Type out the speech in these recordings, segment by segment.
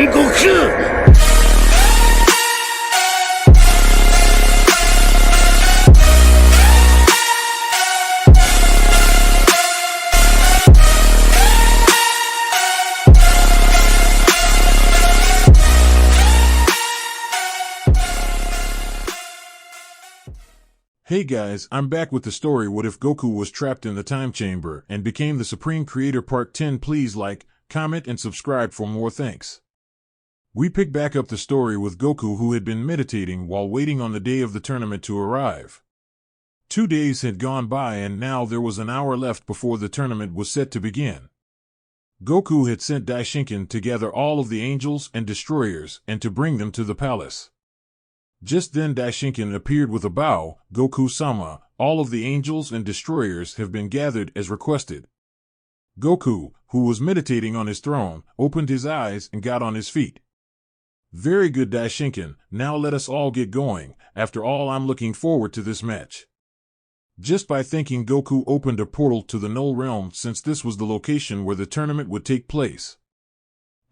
Goku! Hey guys, I'm back with the story What If Goku Was Trapped in the Time Chamber and Became the Supreme Creator Part 10. Please like, comment, and subscribe for more. Thanks. We pick back up the story with Goku, who had been meditating while waiting on the day of the tournament to arrive. 2 days had gone by and now there was an hour left before the tournament was set to begin. Goku had sent Daishinkan to gather all of the angels and destroyers and to bring them to the palace. Just then Daishinkan appeared with a bow. Goku-sama, all of the angels and destroyers have been gathered as requested. Goku, who was meditating on his throne, opened his eyes and got on his feet. Very good, Daishinkan, now let us all get going. After all, I'm looking forward to this match. Just by thinking, Goku opened a portal to the Null Realm, since this was the location where the tournament would take place.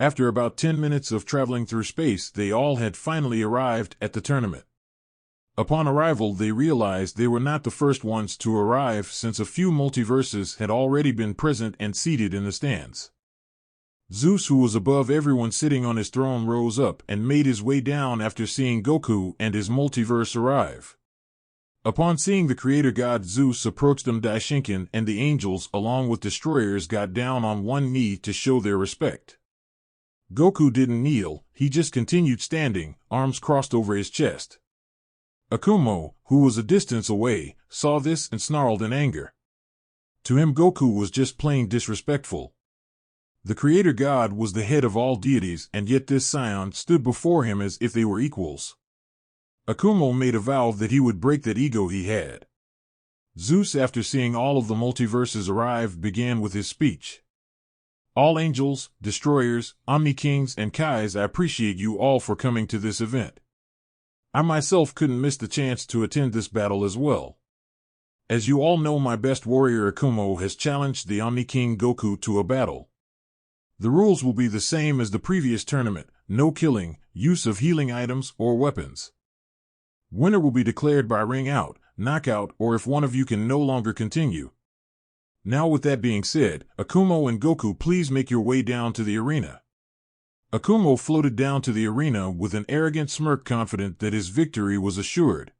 After about 10 minutes of traveling through space, they all had finally arrived at the tournament. Upon arrival, they realized they were not the first ones to arrive, since a few multiverses had already been present and seated in the stands. Zeus, who was above everyone sitting on his throne, rose up and made his way down after seeing Goku and his multiverse arrive. Upon seeing the creator god, Zeus approached him. Daishinkan and the angels, along with destroyers, got down on one knee to show their respect. Goku didn't kneel, he just continued standing, arms crossed over his chest. Akumo, who was a distance away, saw this and snarled in anger. To him, Goku was just plain disrespectful. The creator god was the head of all deities, and yet this scion stood before him as if they were equals. Akumo made a vow that he would break that ego he had. Zeus, after seeing all of the multiverses arrive, began with his speech. All angels, destroyers, omni-kings, and kais, I appreciate you all for coming to this event. I myself couldn't miss the chance to attend this battle as well. As you all know, my best warrior Akumo has challenged the Omni-King Goku to a battle. The rules will be the same as the previous tournament: no killing, use of healing items or weapons. Winner will be declared by ring out, knockout, or if one of you can no longer continue. Now, with that being said, Akumo and Goku, please make your way down to the arena. Akumo floated down to the arena with an arrogant smirk, confident that his victory was assured.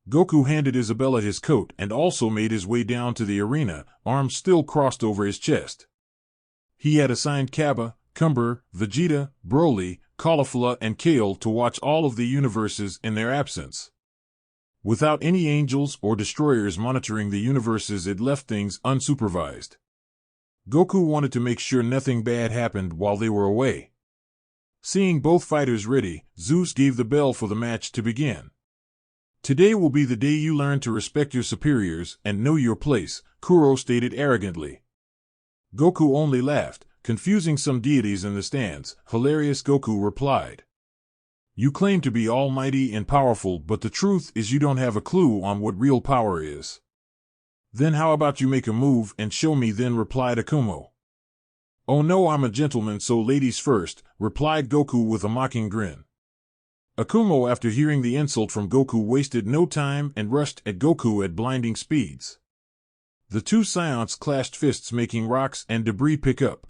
Goku handed Isabella his coat and also made his way down to the arena, arms still crossed over his chest. He had assigned Kappa, Cumber, Vegeta, Broly, Caulifla, and Kale to watch all of the universes in their absence. Without any angels or destroyers monitoring the universes, it left things unsupervised. Goku wanted to make sure nothing bad happened while they were away. Seeing both fighters ready, Zeus gave the bell for the match to begin. Today will be the day you learn to respect your superiors and know your place, Kuro stated arrogantly. Goku only laughed, confusing some deities in the stands. Hilarious, Goku replied. You claim to be almighty and powerful, but the truth is you don't have a clue on what real power is. Then how about you make a move and show me then, replied Akumo. Oh no, I'm a gentleman, so ladies first, replied Goku with a mocking grin. Akumo, after hearing the insult from Goku, wasted no time and rushed at Goku at blinding speeds. The two scions clashed fists, making rocks and debris pick up.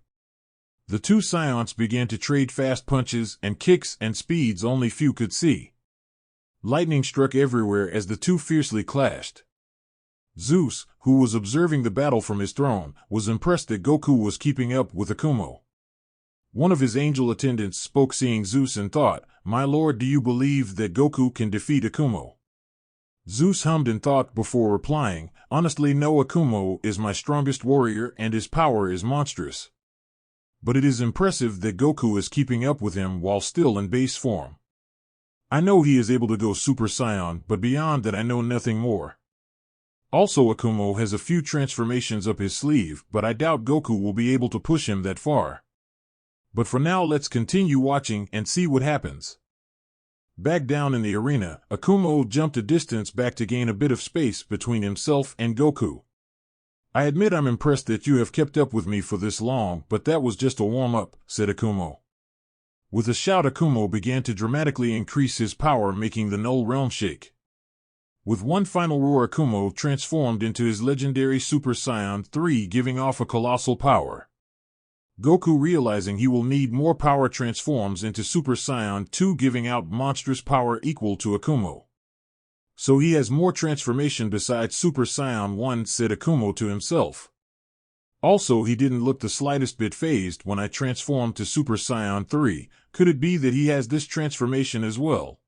The two scions began to trade fast punches and kicks and speeds only few could see. Lightning struck everywhere as the two fiercely clashed. Zeus, who was observing the battle from his throne, was impressed that Goku was keeping up with Akumo. One of his angel attendants spoke, seeing Zeus, and thought, "My lord, do you believe that Goku can defeat Akumo?" Zeus hummed and thought before replying, "Honestly, no, Akumo is my strongest warrior and his power is monstrous. But it is impressive that Goku is keeping up with him while still in base form. I know he is able to go Super Saiyan, but beyond that I know nothing more. Also, Akumo has a few transformations up his sleeve, but I doubt Goku will be able to push him that far. But for now, let's continue watching and see what happens." Back down in the arena, Akumo jumped a distance back to gain a bit of space between himself and Goku. "I admit I'm impressed that you have kept up with me for this long, but that was just a warm-up," said Akumo. With a shout, Akumo began to dramatically increase his power, making the Null Realm shake. With one final roar, Akumo transformed into his legendary Super Saiyan 3, giving off a colossal power. Goku, realizing he will need more power, transforms into Super Saiyan 2, giving out monstrous power equal to Akumo. So he has more transformation besides Super Saiyan 1, said Akumo to himself. Also, he didn't look the slightest bit phased when I transformed to Super Saiyan 3. Could it be that he has this transformation as well?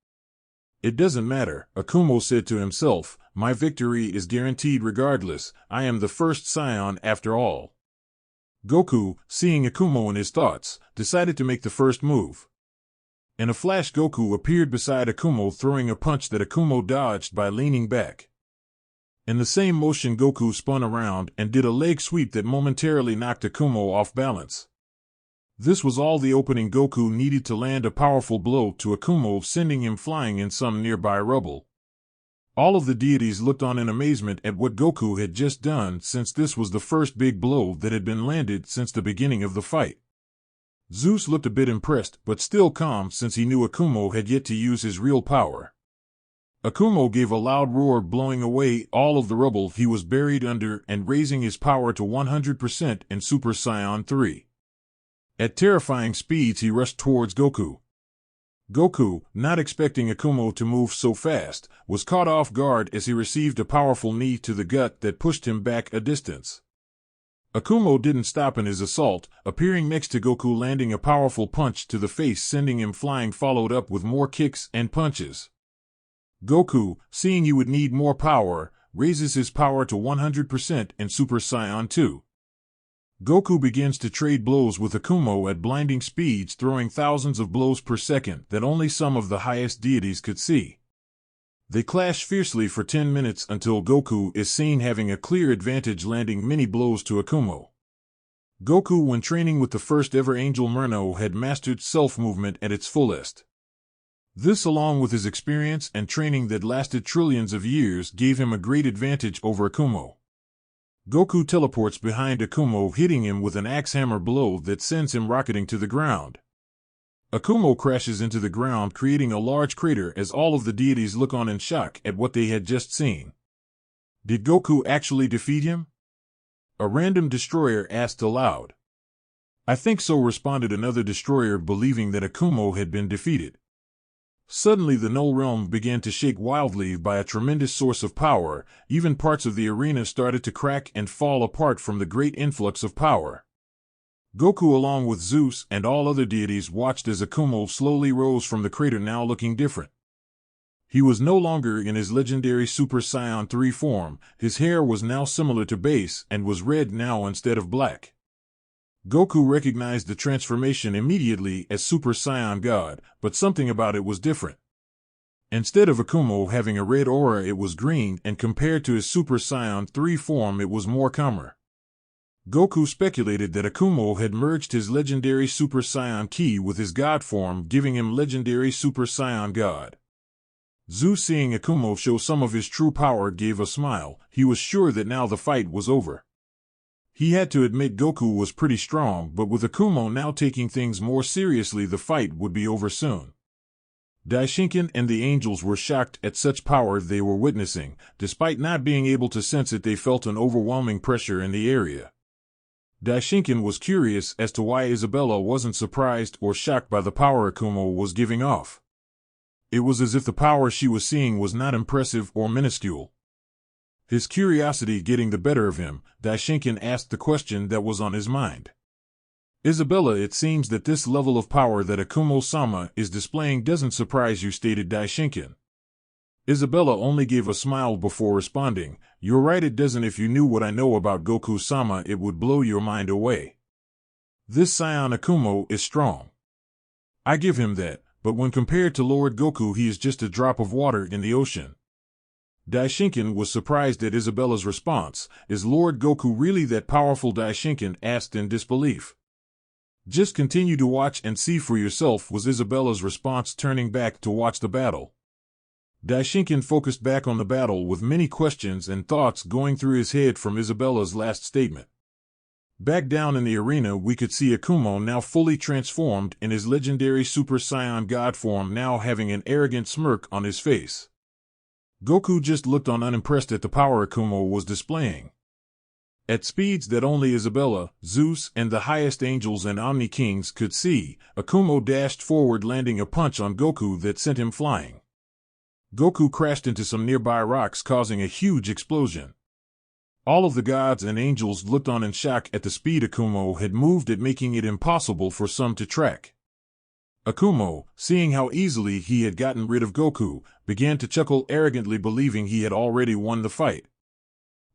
It doesn't matter, Akumo said to himself. My victory is guaranteed regardless. I am the first Saiyan after all. Goku, seeing Akumo in his thoughts, decided to make the first move. In a flash, Goku appeared beside Akumo, throwing a punch that Akumo dodged by leaning back. In the same motion, Goku spun around and did a leg sweep that momentarily knocked Akumo off balance. This was all the opening Goku needed to land a powerful blow to Akumo, sending him flying in some nearby rubble. All of the deities looked on in amazement at what Goku had just done, since this was the first big blow that had been landed since the beginning of the fight. Zeus looked a bit impressed, but still calm, since he knew Akumo had yet to use his real power. Akumo gave a loud roar, blowing away all of the rubble he was buried under and raising his power to 100% in Super Saiyan 3. At terrifying speeds, he rushed towards Goku. Goku, not expecting Akumo to move so fast, was caught off guard as he received a powerful knee to the gut that pushed him back a distance. Akumo didn't stop in his assault, appearing next to Goku, landing a powerful punch to the face, sending him flying, followed up with more kicks and punches. Goku, seeing he would need more power, raises his power to 100% in Super Saiyan 2. Goku begins to trade blows with Akumo at blinding speeds, throwing thousands of blows per second that only some of the highest deities could see. They clash fiercely for 10 minutes until Goku is seen having a clear advantage, landing many blows to Akumo. Goku, when training with the first ever Angel Murno, had mastered self-movement at its fullest. This, along with his experience and training that lasted trillions of years, gave him a great advantage over Akumo. Goku teleports behind Akumo, hitting him with an axe hammer blow that sends him rocketing to the ground. Akumo crashes into the ground, creating a large crater as all of the deities look on in shock at what they had just seen. Did Goku actually defeat him? A random destroyer asked aloud. I think so, responded another destroyer, believing that Akumo had been defeated. Suddenly the Null Realm began to shake wildly by a tremendous source of power. Even parts of the arena started to crack and fall apart from the great influx of power. Goku, along with Zeus and all other deities, watched as Akumo slowly rose from the crater, now looking different. He was no longer in his legendary Super Saiyan 3 form. His hair was now similar to base and was red now instead of black. Goku recognized the transformation immediately as Super Saiyan God, but something about it was different. Instead of Akumo having a red aura, it was green, and compared to his Super Saiyan 3 form, it was more calmer. Goku speculated that Akumo had merged his legendary Super Saiyan Ki with his God form, giving him legendary Super Saiyan God. Zeus, seeing Akumo show some of his true power, gave a smile. He was sure that now the fight was over. He had to admit Goku was pretty strong, but with Akumo now taking things more seriously, the fight would be over soon. Daishinkan and the angels were shocked at such power they were witnessing. Despite not being able to sense it, they felt an overwhelming pressure in the area. Daishinkan was curious as to why Isabella wasn't surprised or shocked by the power Akumo was giving off. It was as if the power she was seeing was not impressive or minuscule. His curiosity getting the better of him, Daishinkan asked the question that was on his mind. Isabella, it seems that this level of power that Akumo-sama is displaying doesn't surprise you, stated Daishinkan. Isabella only gave a smile before responding, you're right, it doesn't. If you knew what I know about Goku-sama, it would blow your mind away. This Saiyan Akumo is strong. I give him that, but when compared to Lord Goku, he is just a drop of water in the ocean. Daishinkan was surprised at Isabella's response. Is Lord Goku really that powerful? Daishinkan asked in disbelief. Just continue to watch and see for yourself, was Isabella's response, turning back to watch the battle. Daishinkan focused back on the battle with many questions and thoughts going through his head from Isabella's last statement. Back down in the arena, we could see Akumo now fully transformed in his legendary Super Saiyan God form, now having an arrogant smirk on his face. Goku just looked on unimpressed at the power Akumo was displaying. At speeds that only Isabella, Zeus, and the highest angels and Omni Kings could see, Akumo dashed forward, landing a punch on Goku that sent him flying. Goku crashed into some nearby rocks, causing a huge explosion. All of the gods and angels looked on in shock at the speed Akumo had moved at, making it impossible for some to track. Akumo, seeing how easily he had gotten rid of Goku, began to chuckle arrogantly, believing he had already won the fight.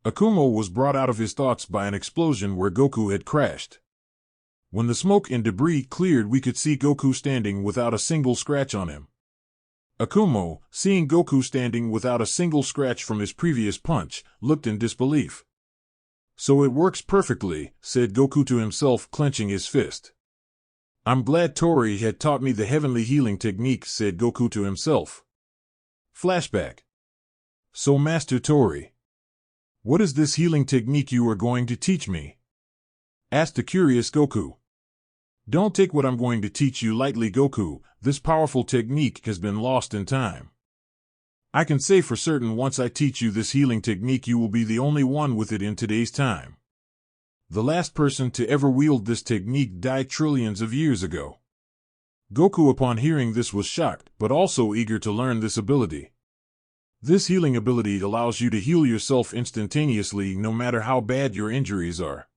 Akumo was brought out of his thoughts by an explosion where Goku had crashed. When the smoke and debris cleared, we could see Goku standing without a single scratch on him. Akumo, seeing Goku standing without a single scratch from his previous punch, looked in disbelief. "So it works perfectly," said Goku to himself, clenching his fist. "I'm glad Tori had taught me the heavenly healing technique," said Goku to himself. Flashback. "So Master Tori, what is this healing technique you are going to teach me?" asked the curious Goku. "Don't take what I'm going to teach you lightly, Goku. This powerful technique has been lost in time. I can say for certain once I teach you this healing technique, you will be the only one with it in today's time. The last person to ever wield this technique died trillions of years ago." Goku, upon hearing this, was shocked, but also eager to learn this ability. This healing ability allows you to heal yourself instantaneously, no matter how bad your injuries are.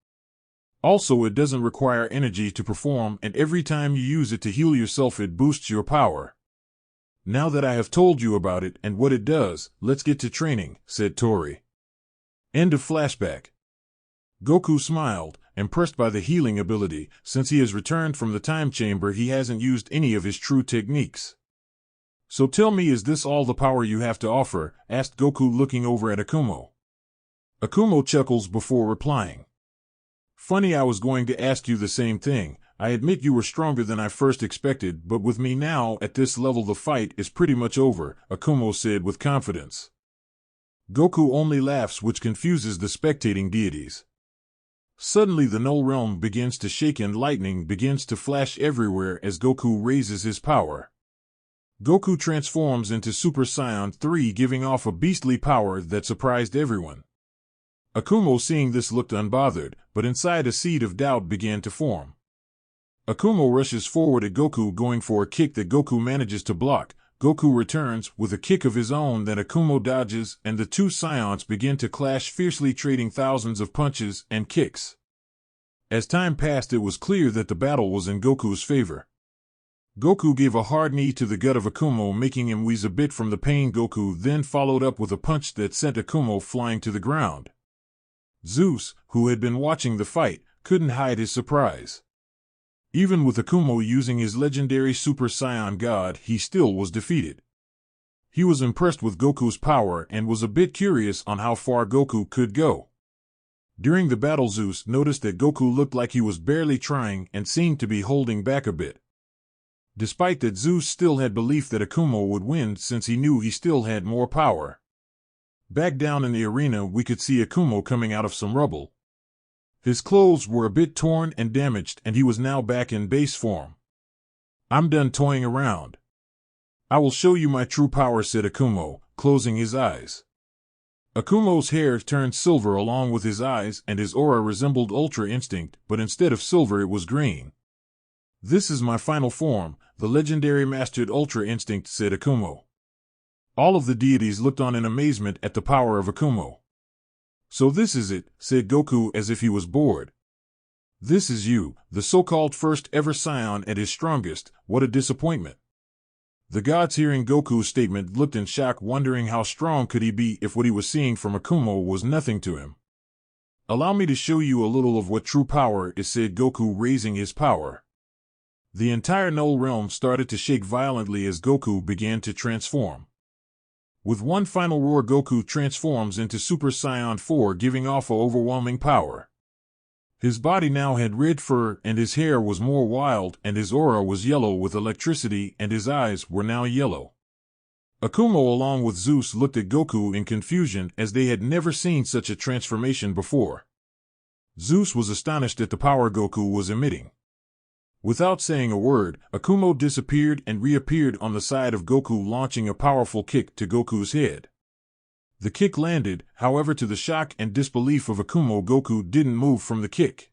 Also, it doesn't require energy to perform, and every time you use it to heal yourself, it boosts your power. "Now that I have told you about it and what it does, let's get to training," said Tori. End of flashback. Goku smiled, impressed by the healing ability. Since he has returned from the time chamber, he hasn't used any of his true techniques. "So tell me, is this all the power you have to offer?" asked Goku, looking over at Akumo. Akumo chuckles before replying. "Funny, I was going to ask you the same thing. I admit you were stronger than I first expected, but with me now at this level, the fight is pretty much over," Akumo said with confidence. Goku only laughs, which confuses the spectating deities. Suddenly the Null Realm begins to shake and lightning begins to flash everywhere as Goku raises his power. Goku transforms into Super Saiyan 3, giving off a beastly power that surprised everyone. Akumo, seeing this, looked unbothered, but inside a seed of doubt began to form. Akumo rushes forward at Goku, going for a kick that Goku manages to block. Goku returns with a kick of his own that Akumo dodges, and the two Saions begin to clash fiercely, trading thousands of punches and kicks. As time passed, it was clear that the battle was in Goku's favor. Goku gave a hard knee to the gut of Akumo, making him wheeze a bit from the pain. Goku then followed up with a punch that sent Akumo flying to the ground. Zeus, who had been watching the fight, couldn't hide his surprise. Even with Akumo using his legendary Super Saiyan God, he still was defeated. He was impressed with Goku's power and was a bit curious on how far Goku could go. During the battle, Zeus noticed that Goku looked like he was barely trying and seemed to be holding back a bit. Despite that, Zeus still had belief that Akumo would win, since he knew he still had more power. Back down in the arena, we could see Akumo coming out of some rubble. His clothes were a bit torn and damaged, and he was now back in base form. "I'm done toying around. I will show you my true power," said Akumo, closing his eyes. Akumo's hair turned silver along with his eyes, and his aura resembled Ultra Instinct, but instead of silver it was green. "This is my final form, the legendary mastered Ultra Instinct," said Akumo. All of the deities looked on in amazement at the power of Akumo. "So this is it," said Goku as if he was bored. "This is you, the so-called first ever Saiyan at his strongest. What a disappointment." The gods, hearing Goku's statement, looked in shock, wondering how strong could he be if what he was seeing from Akumo was nothing to him. "Allow me to show you a little of what true power is," said Goku, raising his power. The entire Null Realm started to shake violently as Goku began to transform. With one final roar, Goku transforms into Super Saiyan 4, giving off overwhelming power. His body now had red fur, and his hair was more wild, and his aura was yellow with electricity, and his eyes were now yellow. Akumo, along with Zeus, looked at Goku in confusion, as they had never seen such a transformation before. Zeus was astonished at the power Goku was emitting. Without saying a word, Akumo disappeared and reappeared on the side of Goku, launching a powerful kick to Goku's head. The kick landed, however, to the shock and disbelief of Akumo, Goku didn't move from the kick.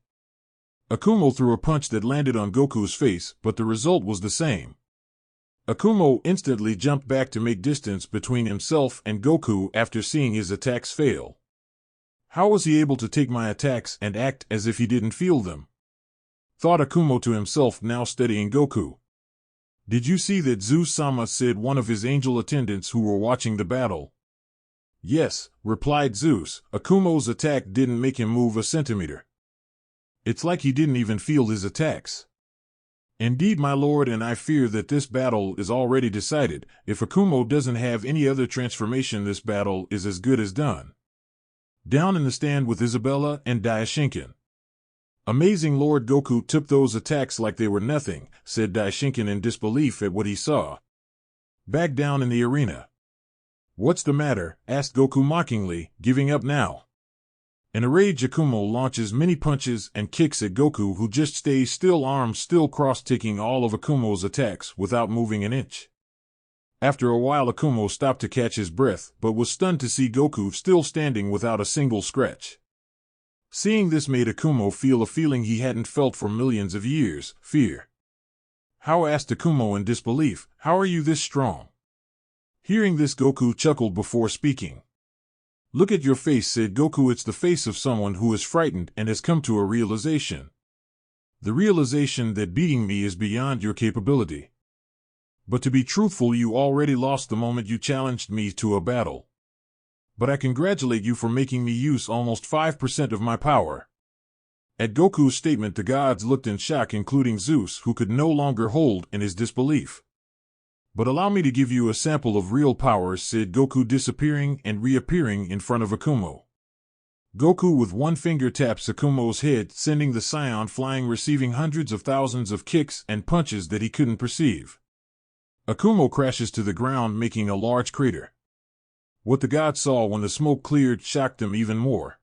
Akumo threw a punch that landed on Goku's face, but the result was the same. Akumo instantly jumped back to make distance between himself and Goku after seeing his attacks fail. How was he able to take my attacks and act as if he didn't feel them? Thought Akumo to himself, now studying Goku. Did you see that Zeus-sama, said one of his angel attendants who were watching the battle. Yes, replied Zeus. Akumo's attack didn't make him move a centimeter. It's like he didn't even feel his attacks. Indeed, my lord, and I fear that this battle is already decided. If Akumo doesn't have any other transformation, this battle is as good as done. Down in the stand with Isabella and Daishinkan. Amazing, Lord. Goku took those attacks like they were nothing, said Daishinkan in disbelief at what he saw. Back down in the arena. What's the matter? Asked Goku mockingly, giving up now. In a rage, Akumo launches many punches and kicks at Goku, who just stays still, arms still crossed, taking all of Akumo's attacks without moving an inch. After a while, Akumo stopped to catch his breath, but was stunned to see Goku still standing without a single scratch. Seeing this made Akumo feel a feeling he hadn't felt for millions of years, fear. How? Asked Akumo in disbelief. How are you this strong? Hearing this, Goku chuckled before speaking. Look at your face, said Goku. It's the face of someone who is frightened and has come to a realization. The realization that beating me is beyond your capability. But to be truthful, you already lost the moment you challenged me to a battle. But I congratulate you for making me use almost 5% of my power. At Goku's statement, the gods looked in shock, including Zeus, who could no longer hold in his disbelief. But allow me to give you a sample of real powers, said Goku, disappearing and reappearing in front of Akumo. Goku with one finger taps Akumo's head, sending the Saiyan flying, receiving hundreds of thousands of kicks and punches that he couldn't perceive. Akumo crashes to the ground, making a large crater. What the gods saw when the smoke cleared shocked them even more.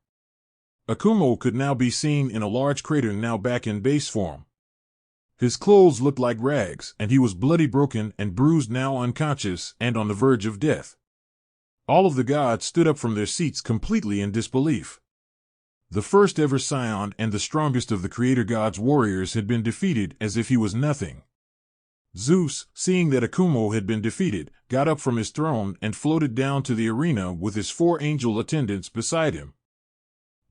Akumo could now be seen in a large crater, now back in base form. His clothes looked like rags, and he was bloody, broken, and bruised, now unconscious and on the verge of death. All of the gods stood up from their seats, completely in disbelief. The first ever Saiyan and the strongest of the Creator God's warriors had been defeated as if he was nothing. Zeus, seeing that Akumo had been defeated, got up from his throne and floated down to the arena with his 4 angel attendants beside him.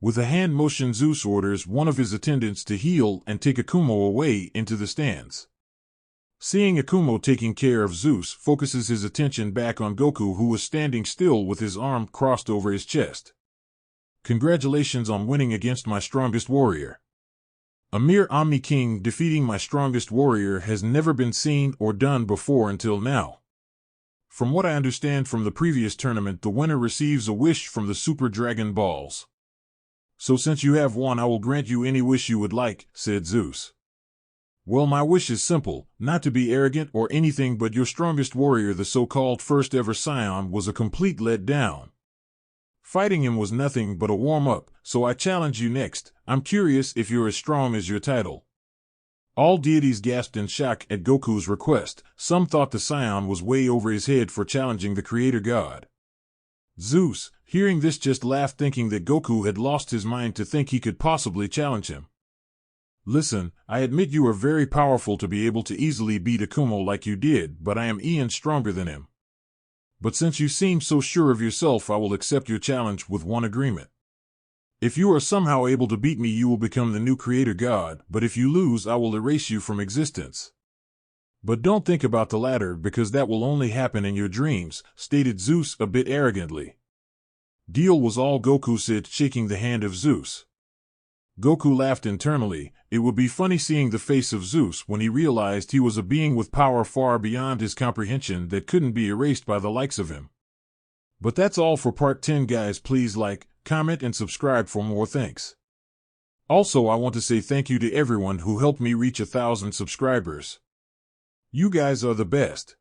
With a hand motion, Zeus orders one of his attendants to heal and take Akumo away into the stands. Seeing Akumo taking care of Zeus, focuses his attention back on Goku, who was standing still with his arm crossed over his chest. Congratulations on winning against my strongest warrior. A mere Omni King defeating my strongest warrior has never been seen or done before until now. From what I understand from the previous tournament, the winner receives a wish from the Super Dragon Balls. So since you have one, I will grant you any wish you would like, said Zeus. Well, my wish is simple, not to be arrogant or anything, but your strongest warrior, the so-called first ever Saiyan, was a complete letdown. Fighting him was nothing but a warm-up, so I challenge you next. I'm curious if you're as strong as your title. All deities gasped in shock at Goku's request. Some thought the Saiyan was way over his head for challenging the Creator God. Zeus, hearing this, just laughed, thinking that Goku had lost his mind to think he could possibly challenge him. Listen, I admit you are very powerful to be able to easily beat Akumo like you did, but I am even stronger than him. But since you seem so sure of yourself, I will accept your challenge with one agreement. If you are somehow able to beat me, you will become the new Creator God, but if you lose, I will erase you from existence. But don't think about the latter, because that will only happen in your dreams, stated Zeus a bit arrogantly. Deal was all, Goku said, shaking the hand of Zeus. Goku laughed internally. It would be funny seeing the face of Zeus when he realized he was a being with power far beyond his comprehension that couldn't be erased by the likes of him. But that's all for part 10, guys. Please like, comment, and subscribe for more. Thanks. Also, I want to say thank you to everyone who helped me reach 1,000 subscribers. You guys are the best.